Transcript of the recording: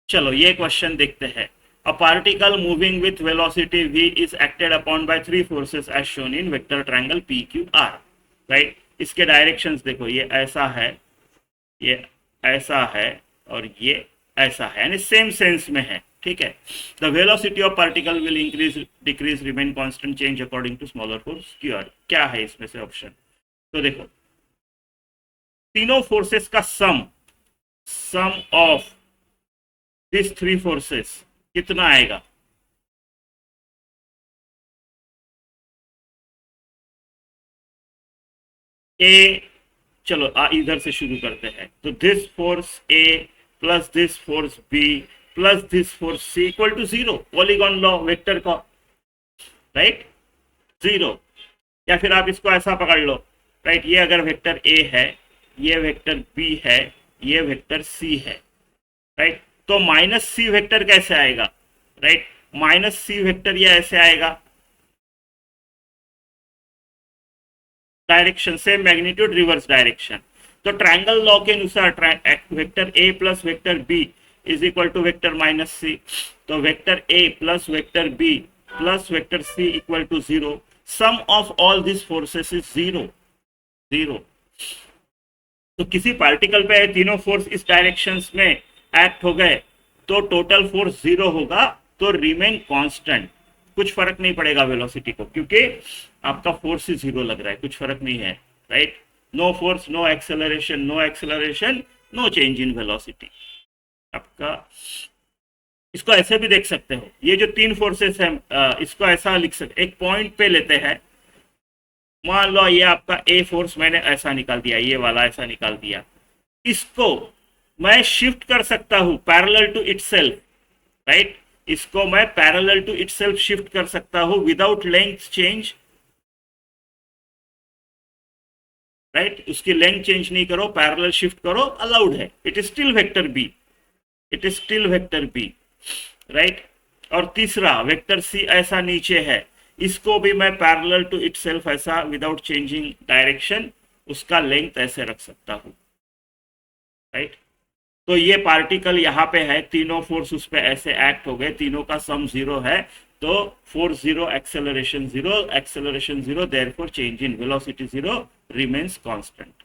चलो ये क्वेश्चन देखते हैं। A particle moving with velocity v is acted upon by three forces as shown in vector triangle p q r। Right, इसके directions देखो, ये ऐसा है, ये ऐसा है, और ये ऐसा है, यानी सेम सेंस में है। ठीक है। The velocity of particle will increase decrease remain constant change according to smaller force Q R. क्या है इसमें से ऑप्शन? तो देखो, तीनों फोर्सेस का सम ऑफ दिस थ्री फोर्सेस कितना आएगा? ए, चलो इधर से शुरू करते हैं। तो this force A plus this force B plus this force C equal to zero. Polygon law vector का, राइट, जीरो। या फिर आप इसको ऐसा पकड़ लो, राइट, ये अगर वेक्टर ए है, ये वेक्टर बी है, ये वेक्टर सी है, राइट, तो माइनस सी वेक्टर कैसे आएगा? राइट, माइनस सी वेक्टर ये ऐसे आएगा, direction same magnitude reverse direction. तो ट्रायंगल लॉ के अनुसार vector A plus vector B is equal to vector minus C. तो vector A plus vector B plus vector C equal to zero. Sum of all this forces is zero, zero. तो किसी particle पे तीनों force इस direction में act हो गए तो टोटल फोर्स जीरो होगा, तो रिमेन कांस्टेंट। कुछ फर्क नहीं पड़ेगा वेलोसिटी को, क्योंकि आपका फोर्स ही जीरो लग रहा है, कुछ फर्क नहीं है। Right, no force no acceleration, no acceleration no change in velocity आपका। इसको ऐसे भी देख सकते हो, ये जो तीन फोर्सेस हैं इसको ऐसा लिख सकते, एक पॉइंट पे लेते हैं। मान लो ये आपका ए फोर्स मैंने ऐसा निकाल दिया, ये वाला ऐसा निकाल दिया, इसको मैं शिफ्ट कर सकता हूं पैरेलल टू इटसेल्फ। राइट, इसको मैं पैरेलल टू इटसेल्फ शिफ्ट कर सकता हूं विदाउट लेंथ चेंज। राइट, उसकी लेंथ चेंज नहीं करो, पैरेलल शिफ्ट करो, अलाउड है। It is still vector B, it is still vector B. Right, और तीसरा वेक्टर सी ऐसा नीचे है, इसको भी मैं पैरेलल टू इटसेल्फ ऐसा विदाउट चेंजिंग डायरेक्शन उसका लेंथ ऐसे रख सकता हूं। राइट, तो ये पार्टिकल यहाँ पे है, तीनों फोर्स उस पर ऐसे एक्ट हो गए, तीनों का सम जीरो है, तो force zero, acceleration zero, acceleration zero, therefore change in velocity zero, remains constant.